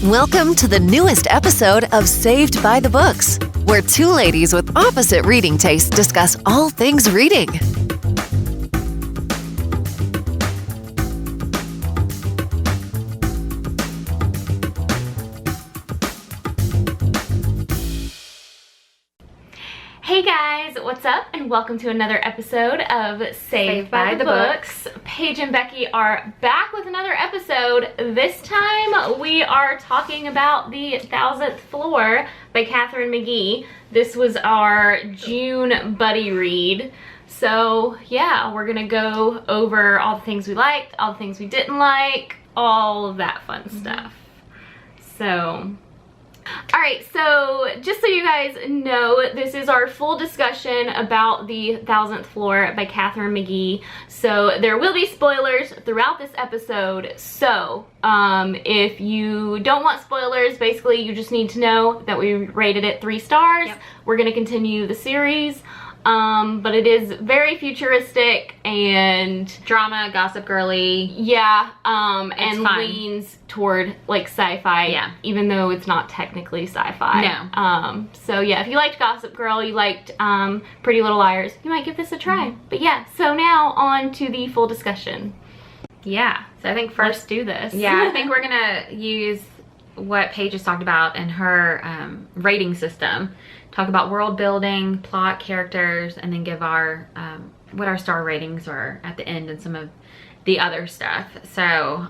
Welcome to the newest episode of Saved by the Books, where two ladies with opposite reading tastes discuss all things reading. Hey guys, what's up? And welcome to another episode of Saved by the Books. Paige and Becky are back with another episode. This time we are talking about the Thousandth Floor by Katharine McGee. This was our June buddy read. So yeah, we're gonna go over all the things we liked, all the things we didn't like, all of that fun stuff. So alright, so just so you guys know, this is our full discussion about the Thousandth Floor by Katharine McGee. So there will be spoilers throughout this episode. So if you don't want spoilers, basically you just need to know that we rated it 3 stars. Yep. We're going to continue the series. But it is very futuristic and drama, gossip girly. Yeah, and fun. Leans toward like sci-fi. Yeah. Even though it's not technically sci-fi. No. So yeah, if you liked Gossip Girl, you liked Pretty Little Liars, you might give this a try. But yeah, so now on to the full discussion. Yeah. So I think Let's first do this. Yeah, I think we're gonna use what Paige has talked about in her rating system. Talk about world building, plot, characters, and then give our what our star ratings are at the end and some of the other stuff. So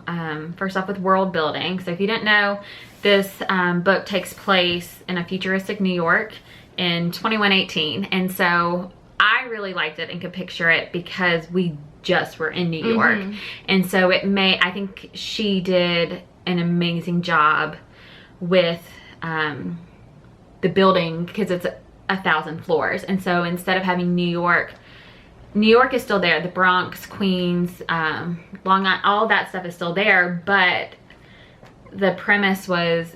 first off with world building. So if you didn't know, this book takes place in a futuristic New York in 2118. And so I really liked it and could picture it because we just were in New York. And so I think she did an amazing job with the building because it's 1,000 floors. And so instead of having New York is still there. The Bronx, Queens, Long Island, all that stuff is still there. But the premise was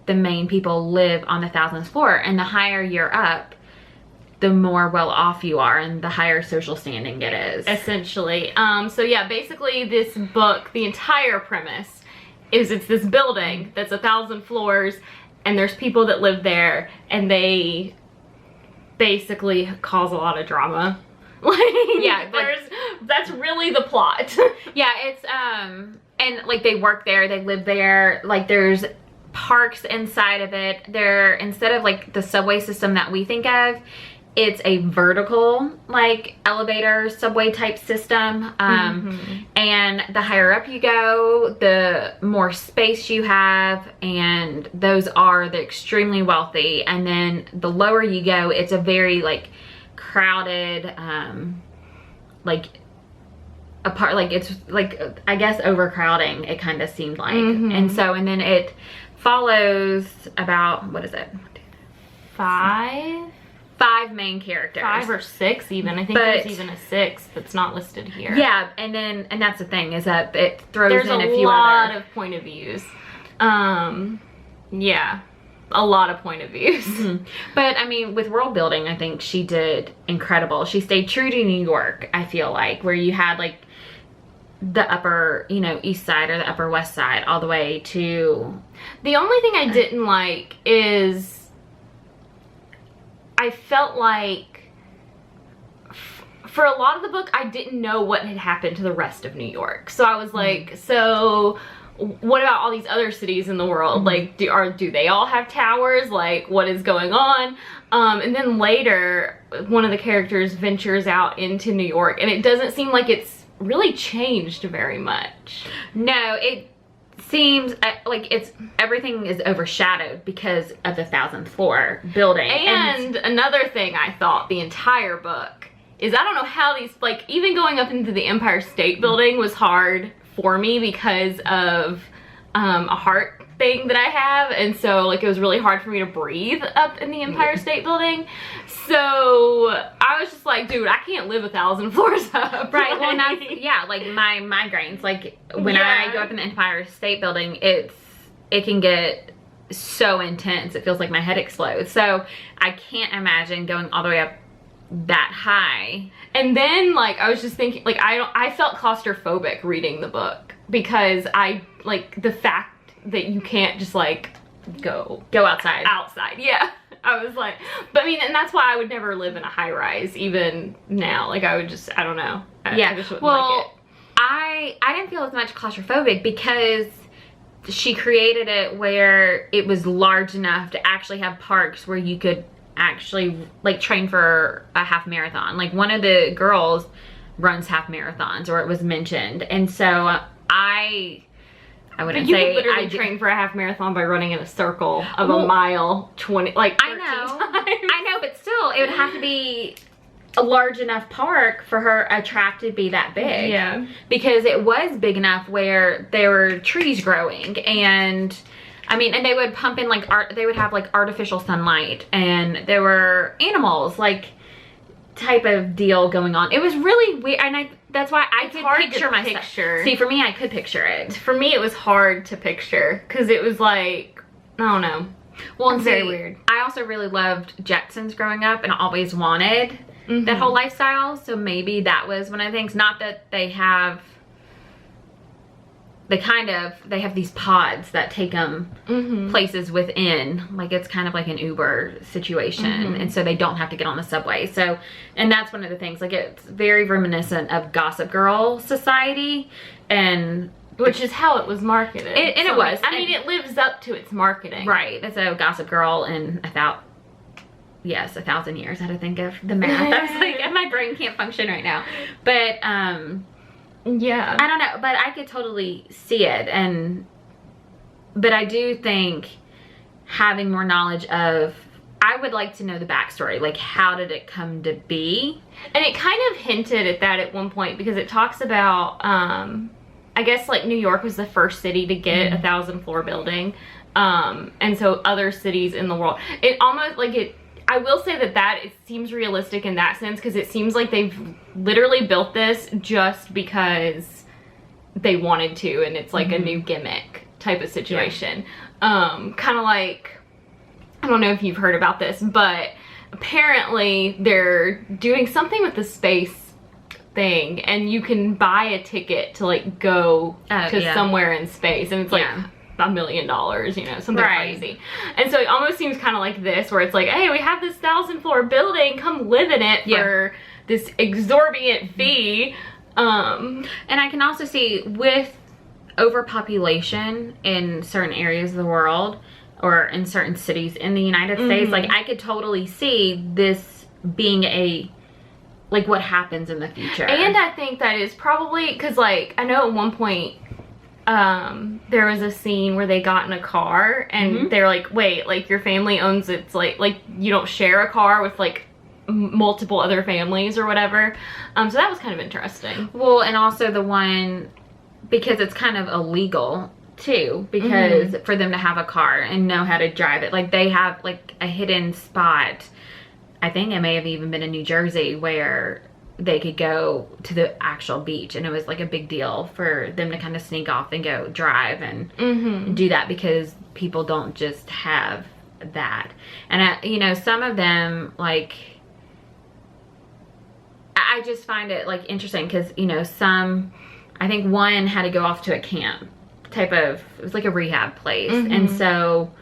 the main people live on the 1,000th floor. And the higher you're up, the more well off you are and the higher social standing it is. Essentially. So yeah, basically this book, the entire premise is it's this building that's 1,000 floors and there's people that live there and they basically cause a lot of drama. Like, yeah, that's really the plot. Yeah, it's and like they work there, they live there, like there's parks inside of it. They're, instead of like the subway system that we think of, it's a vertical like elevator subway type system. And the higher up you go, the more space you have, and those are the extremely wealthy. And then the lower you go, it's a very like crowded like apart, like it's like I guess overcrowding, it kind of seemed like. And so, and then it follows about, what is it, 5 main characters. 5 or 6 even. I think there's even a 6th that's not listed here. Yeah, and then, and that's the thing, is that it throws there's in a few other. There's a lot of point of views. Yeah, a lot of point of views. But I mean, with world building, I think she did incredible. She stayed true to New York, I feel like, where you had like the upper, you know, east side or the upper west side all the way to... The only thing I didn't like is I felt like for a lot of the book, I didn't know what had happened to the rest of New York. So I was like, so what about all these other cities in the world? Like, do they all have towers? Like, what is going on? And then later, one of the characters ventures out into New York, and it doesn't seem like it's really changed very much. No, it seems like everything is overshadowed because of the 1,000th floor building. And another thing I thought the entire book is, I don't know how these, like, even going up into the Empire State Building was hard for me because of a heart thing that I have, and so like it was really hard for me to breathe up in the Empire State Building. So I was just like, dude, I can't live 1,000 floors up. Right. Well, now, yeah, like my migraines, like when I go up in the Empire State Building, it can get so intense. It feels like my head explodes. So I can't imagine going all the way up that high. And then like I was just thinking, like I felt claustrophobic reading the book because I like the fact that you can't just like go outside. Yeah. I was like, but I mean, and that's why I would never live in a high rise even now. Like I would just, I don't know. I just wouldn't like it. I didn't feel as much claustrophobic because she created it where it was large enough to actually have parks where you could actually like train for a half marathon. Like one of the girls runs half marathons, or it was mentioned. And so I wouldn't say you could literally train for a half marathon by running in a circle of a mile, 13 times. I know, but still, it would have to be a large enough park for a track to be that big. Yeah. Because it was big enough where there were trees growing, and I mean, and they would pump in like they would have like artificial sunlight, and there were animals like type of deal going on. It was really weird, and that's why I could picture myself. See, for me, I could picture it. For me, it was hard to picture because it was like, I don't know. Well, it's very weird. I also really loved Jetsons growing up and always wanted that whole lifestyle. So maybe that was one of the things. Not that they have, they have these pods that take them places within, like it's kind of like an Uber situation, and so they don't have to get on the subway. So, and that's one of the things, like it's very reminiscent of Gossip Girl society, and which is how it was marketed. And it was. I mean, it lives up to its marketing. Right. That's a Gossip Girl in 1,000 years. I had to think of the math. I was like, my brain can't function right now. But, yeah. I don't know, but I could totally see it. But I do think having more knowledge of, I would like to know the backstory. Like, how did it come to be? And it kind of hinted at that at one point, because it talks about, I guess like New York was the first city to get a 1,000-floor building. And so other cities in the world, it almost like it, I will say that it seems realistic in that sense, because it seems like they've literally built this just because they wanted to, and it's like a new gimmick type of situation. Kind of like, I don't know if you've heard about this, but apparently they're doing something with the space thing, and you can buy a ticket to like go to somewhere in space, and it's like $1 million, you know, something crazy. And so it almost seems kind of like this, where it's like, hey, we have this 1,000-floor building, come live in it for this exorbitant fee. And I can also see with overpopulation in certain areas of the world, or in certain cities in the United States, like I could totally see this being like what happens in the future. And I think that is probably because, like, I know at one point there was a scene where they got in a car, and they're like, wait, like your family owns it's like you don't share a car with like multiple other families or whatever. So that was kind of interesting. Well, and also the one, because it's kind of illegal too, because for them to have a car and know how to drive it, like they have like a hidden spot, I think it may have even been in New Jersey, where they could go to the actual beach, and it was like a big deal for them to kind of sneak off and go drive and do that, because people don't just have that. And you know, some of them, like, I just find it like interesting, because you know, I think one had to go off to a camp type of, it was like a rehab place, and so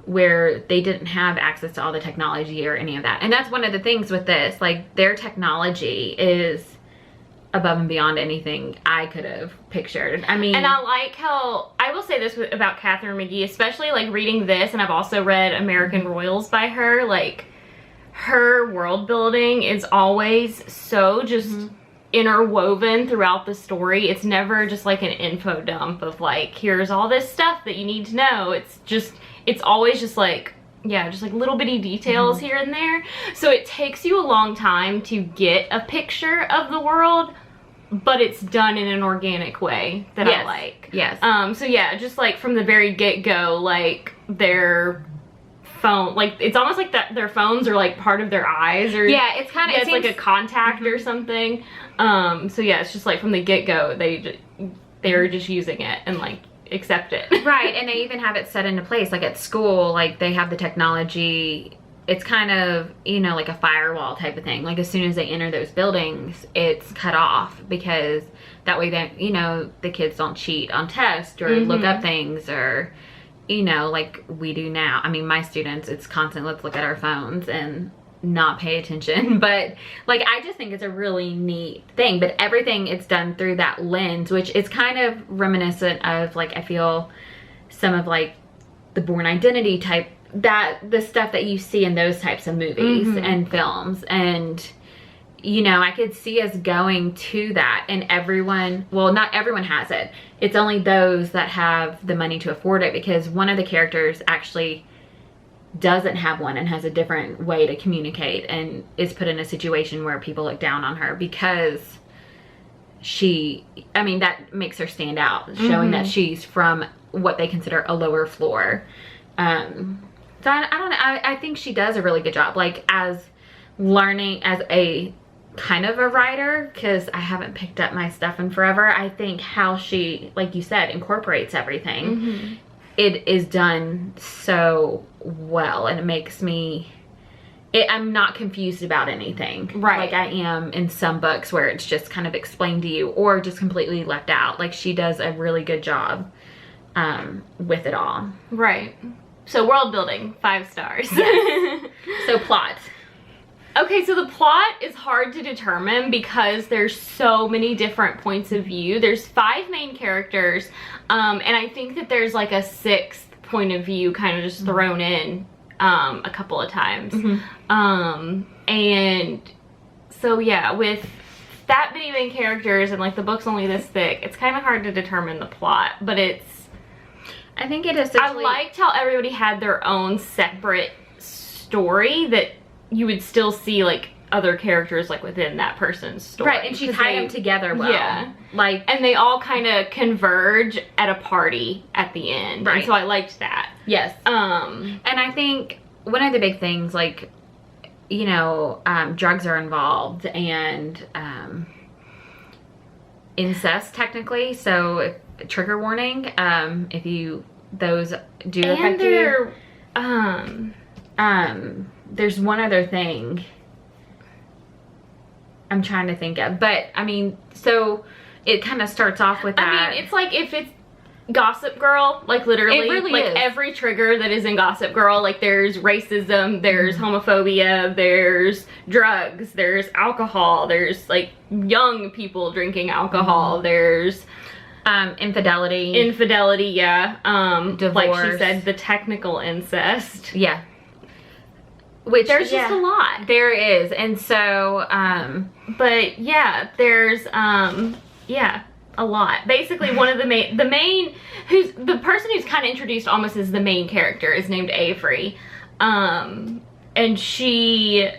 where they didn't have access to all the technology or any of that. And that's one of the things with this, like their technology is above and beyond anything I could have pictured. I mean, and I like how, I will say this about Catherine McGee, especially like reading this, and I've also read American Royals by her, like her world building is always so just interwoven throughout the story. It's never just like an info dump of like, here's all this stuff that you need to know. It's just, it's always just like, just like little bitty details here and there. So it takes you a long time to get a picture of the world, but it's done in an organic way that I like. Yes. So yeah, just like from the very get-go, like their phone, like it's almost like that their phones are like part of their eyes, or it's kind of, it's like a contact or something. So yeah, it's just like from the get-go they're just using it and like accept it. Right. And they even have it set into place, like at school, like they have the technology it's kind of, you know, like a firewall type of thing. Like as soon as they enter those buildings, it's cut off, because that way that, you know, the kids don't cheat on tests or look up things, or, you know, like we do now. I mean, my students, it's constant, let's look at our phones and not pay attention. But like, I just think it's a really neat thing. But everything, it's done through that lens, which is kind of reminiscent of, like, I feel some of like the Born Identity type, that the stuff that you see in those types of movies and films. And, you know, I could see us going to that, and everyone, well, not everyone has it. It's only those that have the money to afford it, because one of the characters actually doesn't have one and has a different way to communicate, and is put in a situation where people look down on her because she, I mean, that makes her stand out, showing that she's from what they consider a lower floor. So I don't know, I think she does a really good job, like, as learning as a kind of a writer, because I haven't picked up my stuff in forever. I think how she, like you said, incorporates everything, it is done so well, and it makes me, I'm not confused about anything. Right. Like I am in some books where it's just kind of explained to you, or just completely left out. Like, she does a really good job with it all. Right. So world building, 5 stars. Yes. So plot. Okay, so the plot is hard to determine because there's so many different points of view. There's 5 main characters, and I think that there's like a 6th point of view kind of just thrown in a couple of times. And so yeah, with that many main characters and like the book's only this thick, it's kind of hard to determine the plot, but I think it is. I liked how everybody had their own separate story, that you would still see like other characters like within that person's story. Right, and she tied them together well. Yeah. Like, and they all kind of converge at a party at the end. Right. And so I liked that. Yes. And I think one of the big things, like, you know, drugs are involved, and incest technically, so trigger warning, if you, those do affect you. There's one other thing I'm trying to think of, but I mean, so it kind of starts off with that. I mean, it's like, if it's Gossip Girl, like literally, it really like is. Every trigger that is in Gossip Girl, like there's racism, there's homophobia, there's drugs, there's alcohol, there's like young people drinking alcohol, there's infidelity, yeah, divorce, like she said, the technical incest, yeah, which there's just a lot. There is. And so but yeah, there's yeah, a lot. Basically, one of the main who's the person who's kind of introduced almost as the main character is named Avery, and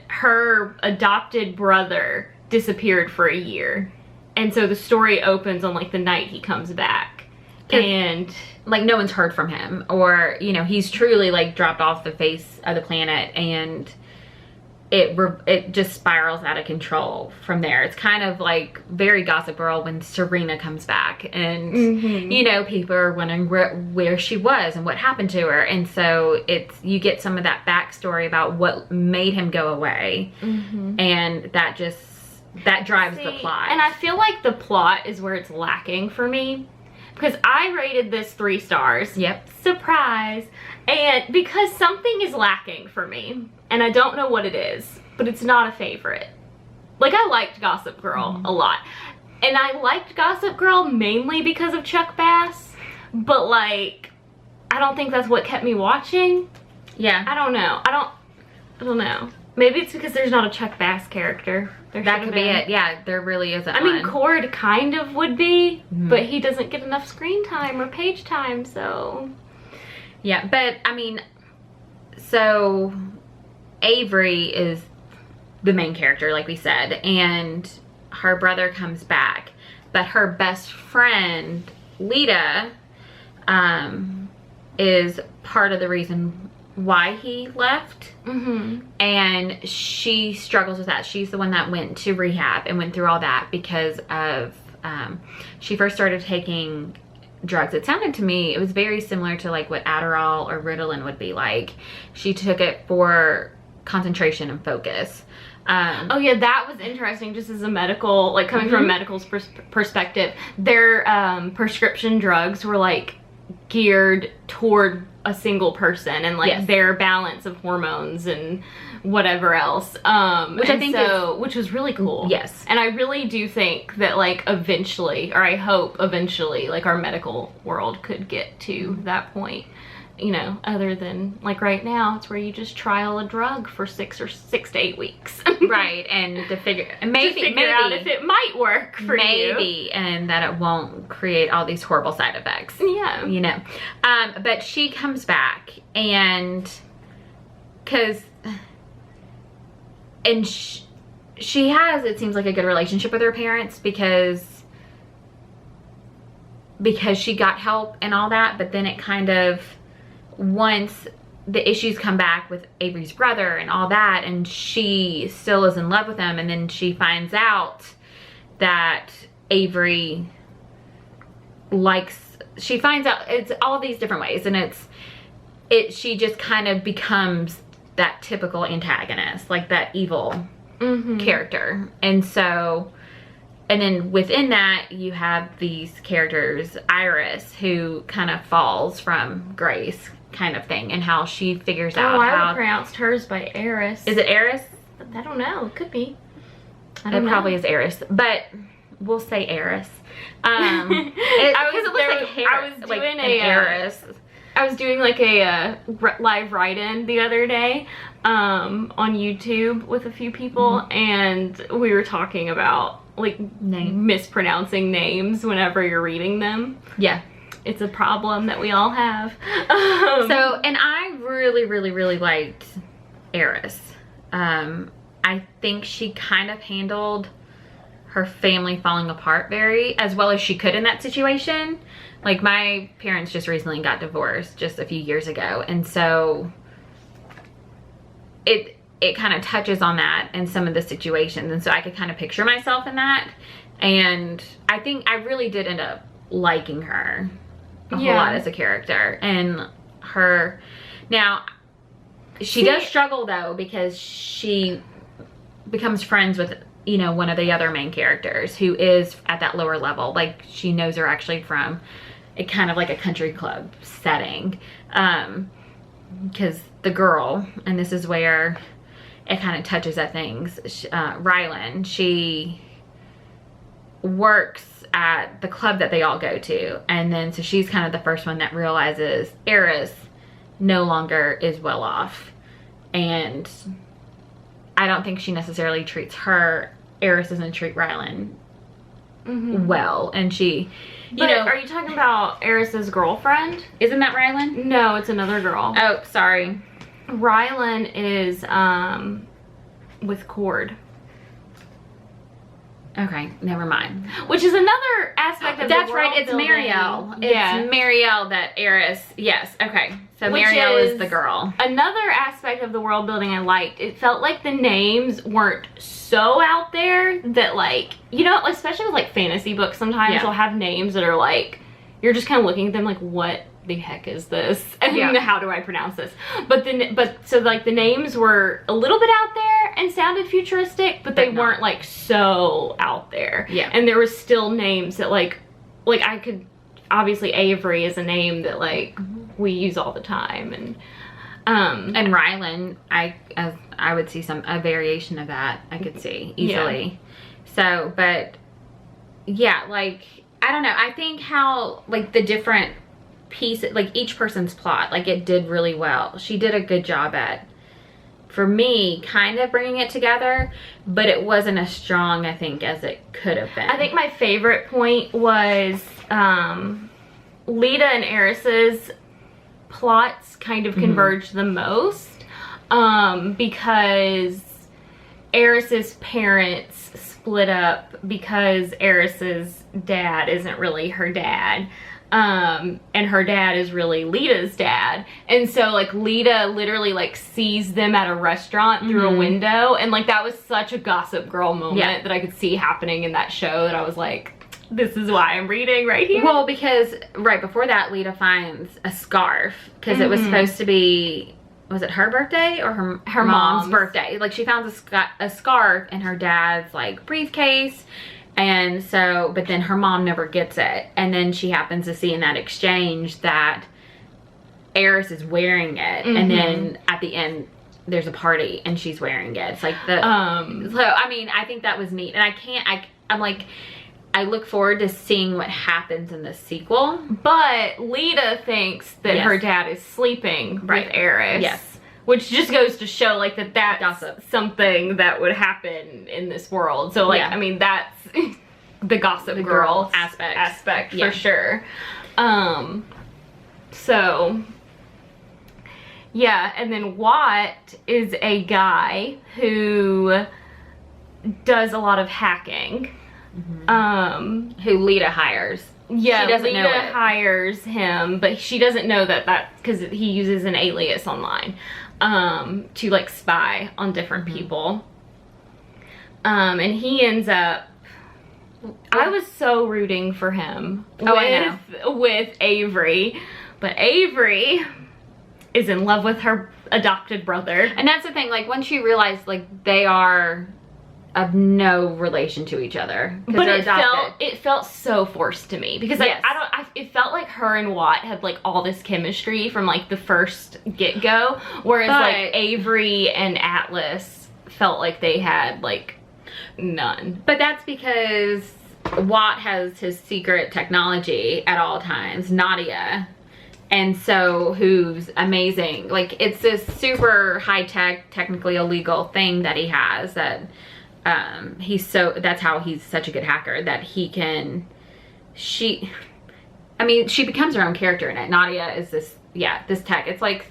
her adopted brother disappeared for a year, and so the story opens on like the night he comes back, and like no one's heard from him, or, you know, he's truly like dropped off the face of the planet, and it just spirals out of control from there. It's kind of like very Gossip Girl when Serena comes back, and you know, people are wondering where she was and what happened to her, and so you get some of that backstory about what made him go away, and that drives the plot. And I feel like the plot is where it's lacking for me, because I rated this 3 stars. Yep. Surprise. And because something is lacking for me, and I don't know what it is, but it's not a favorite. Like, I liked Gossip Girl a lot, and I liked Gossip Girl mainly because of Chuck Bass, but like, I don't think that's what kept me watching. Yeah. I don't know. I don't know. Maybe it's because there's not a Chuck Bass character. That could be it. Yeah, there really isn't. I mean, Cord kind of would be, but he doesn't get enough screen time or page time, so. Yeah, but I mean, so Avery is the main character, like we said, and her brother comes back, but her best friend, Lita, is part of the reason why he left, and she struggles with that. She's the one that went to rehab and went through all that because of she first started taking drugs. It sounded to me, it was very similar to like what Adderall or Ritalin would be like. She took it for concentration and focus. Oh yeah, that was interesting. Just as a medical, like coming from a medical perspective, their prescription drugs were like geared toward a single person and like their balance of hormones and whatever else. Which I think which was really cool. Yes. And I really do think that like eventually, or I hope eventually, like our medical world could get to that point. You know, other than like right now, it's where you just trial a drug for 6 to 8 weeks. Right, and to figure maybe out if it might work for you. And that it won't create all these horrible side effects. Yeah. You know. But she comes back and she has, it seems like, a good relationship with her parents because she got help and all that, but then it kind of, once the issues come back with Avery's brother and all that, and she still is in love with him, and then she finds out that Avery she finds out it's all these different ways, and she just kind of becomes that typical antagonist, like that evil character. And so, and then within that, you have these characters, Iris, who kind of falls from grace kind of thing, and how she figures out I how... would pronounced hers by Eris. Is it Eris? I don't know. It could be. It probably is Eris, but we'll say Eris. Because it looks like hair. I was doing like a live write-in the other day on YouTube with a few people, and we were talking about like mispronouncing names whenever you're reading them. Yeah. It's a problem that we all have. So, and I really, really, really liked Eris. I think she kind of handled her family falling apart as well as she could in that situation. Like, my parents just recently got divorced just a few years ago, and so it kind of touches on that in some of the situations, and so I could kind of picture myself in that, and I think I really did end up liking her a whole lot as a character. And her, now she does struggle though, because she becomes friends with, you know, one of the other main characters who is at that lower level. Like, she knows her actually from a kind of like a country club setting, because the girl, and this is where it kind of touches at things, Rylan, she works at the club that they all go to, and then so she's kind of the first one that realizes Eris no longer is well off, and I don't think she necessarily treats her. Eris doesn't treat Rylan well, and she, you know. Are you talking about Eris's girlfriend? Isn't that Rylan? No, it's another girl. Oh, sorry. Rylan is with Cord. Okay, never mind. Which is another aspect of that's the right. world It's building. Marielle. It's Marielle that Eris. Yes. Okay. So Which Marielle is the girl. Another aspect of the world building I liked. It felt like the names weren't so out there that, like, you know, especially with like fantasy books, sometimes they'll have names that are like, you're just kind of looking at them like, what the heck is this? And how do I pronounce this? But so like the names were a little bit out there and sounded futuristic, but they weren't like so out there. Yeah. And there was still names that like I could, obviously Avery is a name that like we use all the time, and Rylan, I would see a variation of that. I could see easily. So, but yeah, like, I don't know. I think how like the different pieces, like each person's plot, like it did really well. She did a good job at, for me, kind of bringing it together, but it wasn't as strong, I think, as it could have been. I think my favorite point was Lita and Eris's plots kind of converged the most, because Eris's parents split up because Eris's dad isn't really her dad. And her dad is really Lita's dad. And so like Lita literally like sees them at a restaurant through a window, and like that was such a Gossip Girl moment that I could see happening in that show, that I was like, this is why I'm reading right here. Well, because right before that, Lita finds a scarf, because it was supposed to be was it her birthday or her mom's birthday? Like she found a scarf in her dad's like briefcase. And so, but then her mom never gets it. And then she happens to see in that exchange that Eris is wearing it. And then at the end, there's a party and she's wearing it. It's like the, so I mean, I think that was neat. And I'm like, I look forward to seeing what happens in the sequel. But Lita thinks that her dad is sleeping with Eris. Yes. Which just goes to show, like, that's gossip. something that would happen in this world. So, like, I mean, that's the Gossip Girl aspect for sure. So, yeah, and then Watt is a guy who does a lot of hacking. Who Lita hires. Yeah, she doesn't Lita know it. hires him, but she doesn't know that because he uses an alias online to like spy on different people. And he ends up. I was so rooting for him with Avery, but Avery is in love with her adopted brother, and that's the thing. Like once you realize like they are of no relation to each other, but it felt so forced to me because like it felt like her and Watt had like all this chemistry from like the first get-go, whereas like Avery and Atlas felt like they had like none. But that's because Watt has his secret technology at all times, Nadia, and so who's amazing. Like it's this super high-tech, technically illegal thing that he has that that's how he's such a good hacker, that he can, she becomes her own character in it. Nadia is this tech. It's like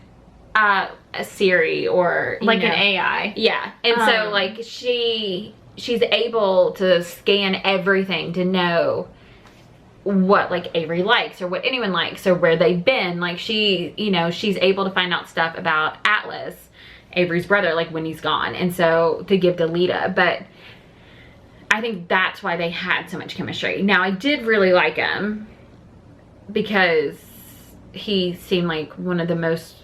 a Siri or like an AI. Yeah. And so like she's able to scan everything to know what like Avery likes or what anyone likes or where they've been. Like she's able to find out stuff about Atlas, Avery's brother, like when he's gone, and so to give to Lita. But I think that's why they had so much chemistry. Now I did really like him because he seemed like one of the most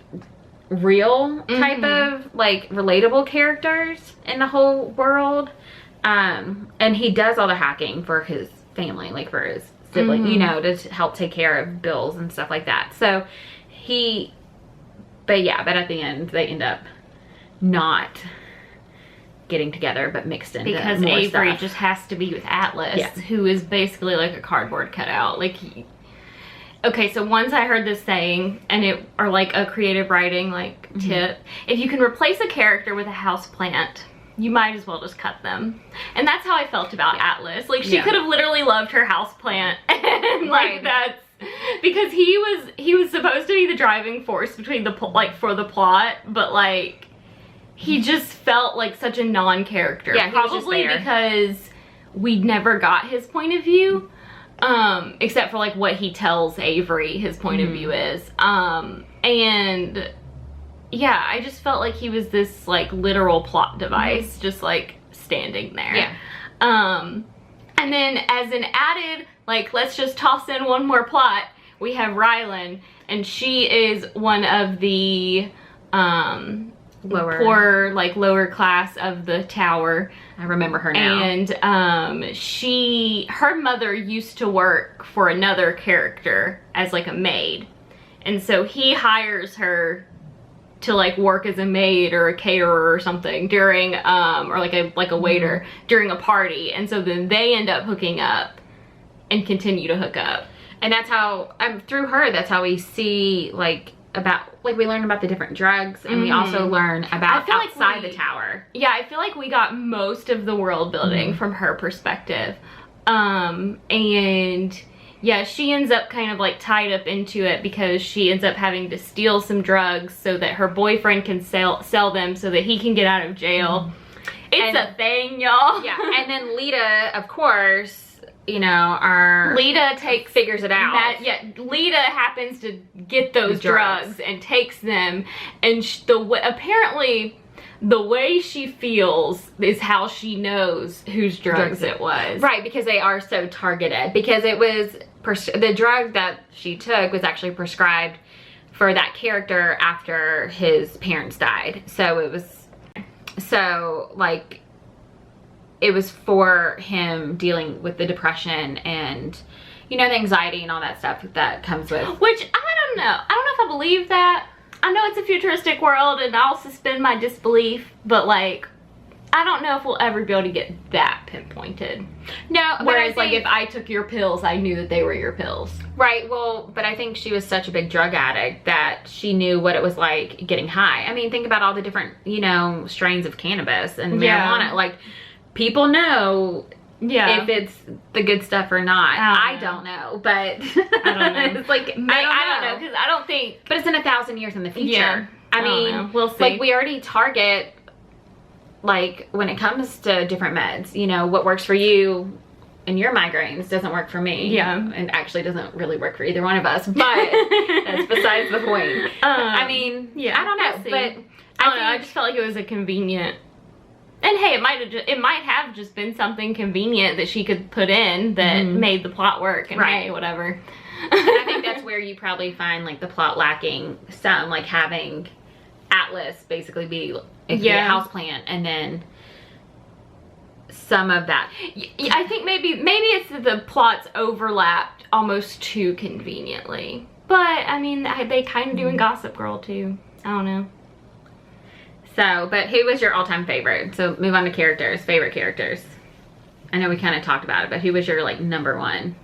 real type of like relatable characters in the whole world, and he does all the hacking for his family, like for his sibling, to help take care of bills and stuff like that. So but at the end they end up not getting together but mixed into because more Avery stuff. just has to be with Atlas, who is basically like a cardboard cutout. Like okay, so once I heard this saying, or like a creative writing like tip, if you can replace a character with a house plant, you might as well just cut them. And that's how I felt about Atlas. Like she could have literally loved her house plant, and like that's because he was supposed to be the driving force between for the plot, but like he just felt like such a non-character. Yeah, probably because we never got his point of view, except for like what he tells Avery his point of view is. And yeah, I just felt like he was this like literal plot device, just like standing there. Yeah. And then as an added, like, let's just toss in one more plot, we have Rylan, and she is one of the lower class of the tower. I remember her now. And her mother used to work for another character as like a maid, and so he hires her to like work as a maid or a caterer or something during or like a waiter during a party, and so then they end up hooking up and continue to hook up. And that's how through her, that's how we see like we learn about the different drugs, and we also learn about outside the tower. Yeah, I feel like we got most of the world building from her perspective. And yeah, she ends up kind of like tied up into it because she ends up having to steal some drugs so that her boyfriend can sell them so that he can get out of jail. It's a thing, y'all. Yeah, and then Lita, of course, figures it out. Lita happens to get those drugs and takes them, and apparently the way she feels is how she knows whose drugs it was. Right, because they are so targeted. Because it was the drug that she took was actually prescribed for that character after his parents died. So it was, like, it was for him dealing with the depression and, you know, the anxiety and all that stuff that comes with. Which, I don't know. I don't know if I believe that. I know it's a futuristic world and I'll suspend my disbelief, but like, I don't know if we'll ever be able to get that pinpointed. No, whereas like if I took your pills, I knew that they were your pills. Right, well, but I think she was such a big drug addict that she knew what it was like getting high. I mean, think about all the different, you know, strains of cannabis and marijuana. Like, people know if it's the good stuff or not. I don't know, but I don't know. It's like, I don't know, because I don't think. But it's in 1,000 years in the future. Yeah, I mean, we'll see. Like, we already target, like, when it comes to different meds, you know, what works for you and your migraines doesn't work for me. Yeah. And actually doesn't really work for either one of us, but that's besides the point. I mean, I don't know, but I just felt like it was a convenient. And hey, it might have just been something convenient that she could put in that made the plot work, and hey, whatever. And I think that's where you probably find like the plot lacking some, like having Atlas basically be a houseplant, and then some of that. I think maybe it's that the plots overlapped almost too conveniently. But I mean, they kind of do in Gossip Girl too. I don't know. So, but who was your all-time favorite? So move on to characters, favorite characters. I know we kind of talked about it, but who was your like number one?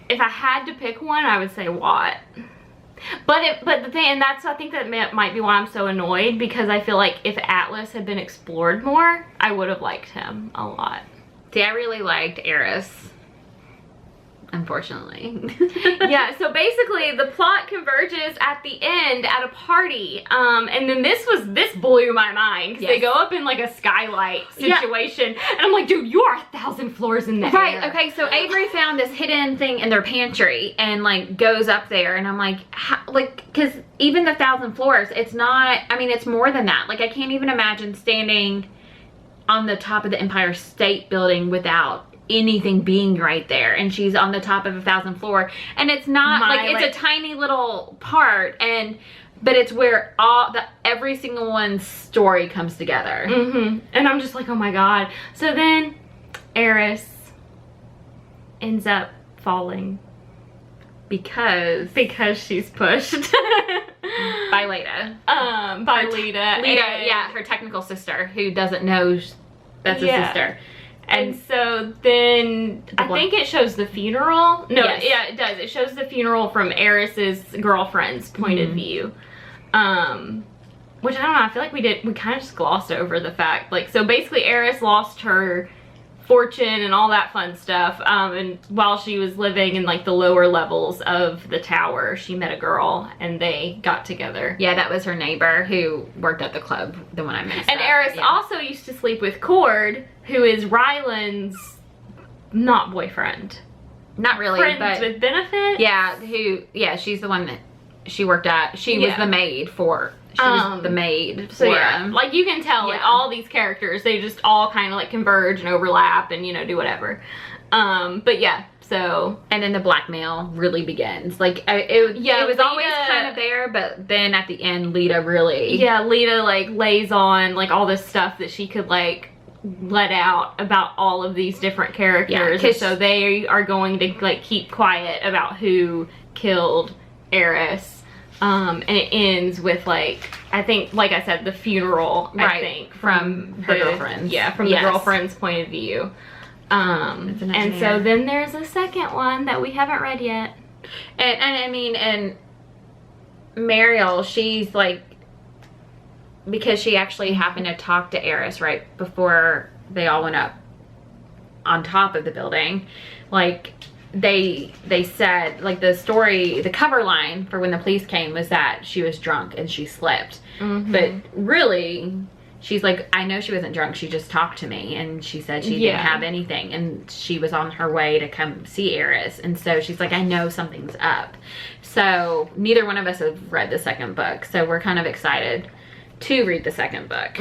If I had to pick one, I would say Watt. But the thing, and I think that might be why I'm so annoyed, because I feel like if Atlas had been explored more, I would have liked him a lot. See, I really liked Eris, unfortunately. Yeah, so basically the plot converges at the end at a party, and then this blew my mind, because they go up in like a skylight situation, and I'm like, dude, you are 1,000 floors in the air. Okay, so Avery found this hidden thing in their pantry and like goes up there, and I'm like, because even the 1,000 floors, it's not, I mean, it's more than that. Like, I can't even imagine standing on the top of the Empire State Building without anything being right there, and she's on the top of 1,000 floor, and it's not it's a tiny little part, but it's where every single one's story comes together. And I'm just like, oh my god. So then Eris ends up falling because she's pushed by Leda. By Leda. Yeah, her technical sister, who doesn't know that's a sister. And so then I think it shows the funeral. No, yeah, it does. It shows the funeral from Eris's girlfriend's point of view. Which I don't know, I feel like we kind of just glossed over the fact. Like, so basically Eris lost her fortune and all that fun stuff. And while she was living in like the lower levels of the tower, she met a girl and they got together. Yeah, that was her neighbor who worked at the club, the one I missed. And Eris also used to sleep with Cord, who is Ryland's not boyfriend. Not really, Friends with benefits? Yeah, she's the one that she worked at. She was the maid for, she was the maid for him. Like, you can tell, like, all these characters, they just all kind of, like, converge and overlap and, you know, do whatever. But yeah, so. And then the blackmail really begins. Like, it was always kind of there, but then at the end, Leda really. Yeah, Leda, like, lays on, like, all this stuff that she could, like, let out about all of these different characters. Yeah, so they are going to, like, keep quiet about who killed Eris. And it ends with, like, I think, like I said, the funeral, I think, from her girlfriend. Yeah, from the girlfriend's point of view. And so then there's a second one that we haven't read yet. And I mean, and Mariel, she's like, because she actually happened to talk to Eris right before they all went up on top of the building, like, they said, like, the story, the cover line for when the police came was that she was drunk and she slipped. But really, she's like, I know she wasn't drunk, she just talked to me, and she said she didn't have anything, and she was on her way to come see Eris, and so she's like, I know something's up. So neither one of us have read the second book, so we're kind of excited to read the second book.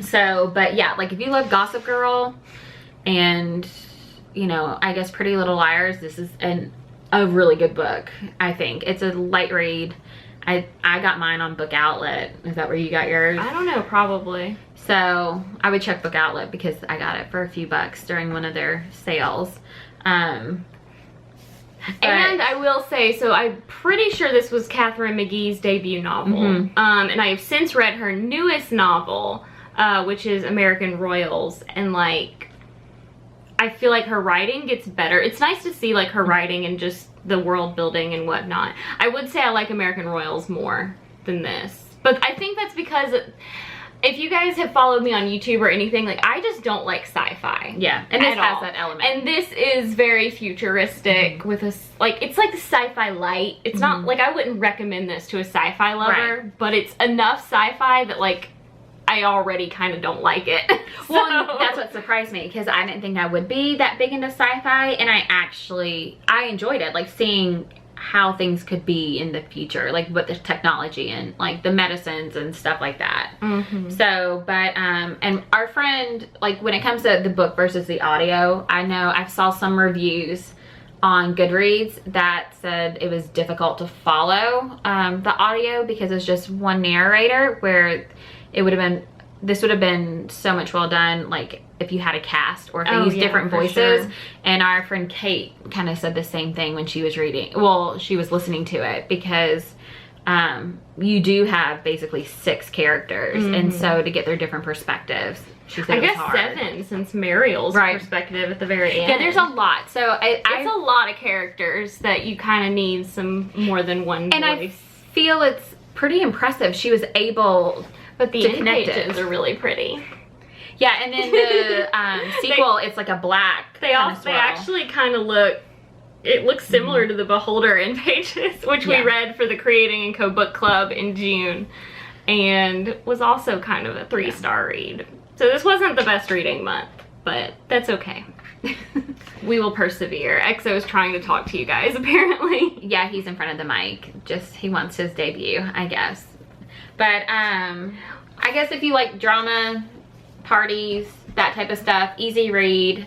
So, but yeah, like, if you love Gossip Girl and, you know, I guess Pretty Little Liars, this is a really good book. I think it's a light read. I got mine on Book Outlet. Is that where you got yours? I don't know, probably. So I would check Book Outlet because I got it for a few bucks during one of their sales. And I will say, so I'm pretty sure this was Catherine McGee's debut novel. And I have since read her newest novel, which is American Royals, and like, I feel like her writing gets better. It's nice to see like her writing and just the world building and whatnot. I would say I like American Royals more than this, but I think that's because if you guys have followed me on YouTube or anything, like, I just don't like sci-fi. Yeah, and this has that element. And this is very futuristic with a, like, it's like the sci-fi light. It's not, like, I wouldn't recommend this to a sci-fi lover, but it's enough sci-fi that, like, I already kind of don't like it. Well, that's what surprised me, because I didn't think I would be that big into sci-fi, and I enjoyed it, like, seeing how things could be in the future, like with the technology and like the medicines and stuff like that. So, but and our friend, like, when it comes to the book versus the audio, I know I saw some reviews on Goodreads that said it was difficult to follow the audio because it's just one narrator, where it would have been, this would have been so much well done, like if you had a cast or if they used different voices. Sure. And our friend Kate kind of said the same thing when she was reading, well, she was listening to it, because you do have basically 6 characters, and so to get their different perspectives, she said, I guess hard. 7, since Mariel's perspective at the very end. Yeah, there's a lot. So it's a lot of characters that you kind of need some more than one voice. And I feel it's pretty impressive. She was able. But the end pages are really pretty. Yeah, and then the sequel, it's like a black. They actually kind of look. It looks similar to the Beholder end pages, which we read for the Creating and Co book club in June, and was also kind of a 3-star read. So this wasn't the best reading month, but that's okay. We will persevere. EXO is trying to talk to you guys, apparently. Yeah, he's in front of the mic. Just, he wants his debut, I guess. But I guess if you like drama, parties, that type of stuff, easy read,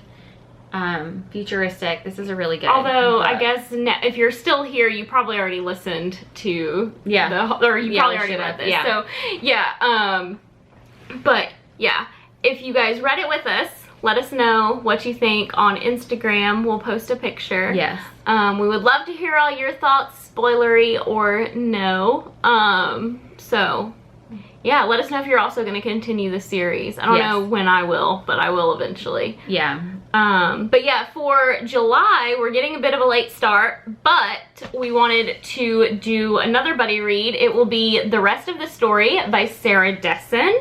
futuristic, this is a really good Although, book. I guess if you're still here, you probably already listened to or you probably already read this. Yeah. So, yeah, but, yeah, if you guys read it with us, let us know what you think on Instagram. We'll post a picture. Yes. We would love to hear all your thoughts, spoilery or no. So, yeah, let us know if you're also going to continue the series. I don't know when I will, but I will eventually. Yeah. But yeah, for July, we're getting a bit of a late start, but we wanted to do another buddy read. It will be The Rest of the Story by Sarah Dessen.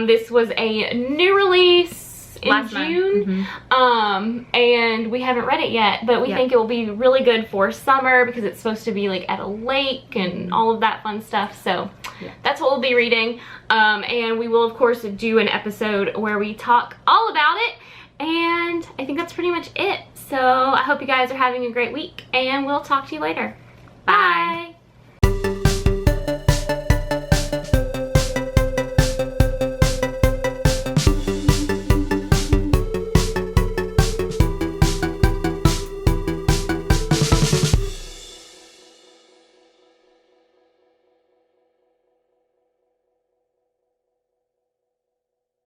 This was a new release in June, and we haven't read it yet, but we think it will be really good for summer because it's supposed to be like at a lake and all of that fun stuff. So that's what we'll be reading, and we will of course do an episode where we talk all about it, and I think that's pretty much it. So I hope you guys are having a great week, and we'll talk to you later. Bye.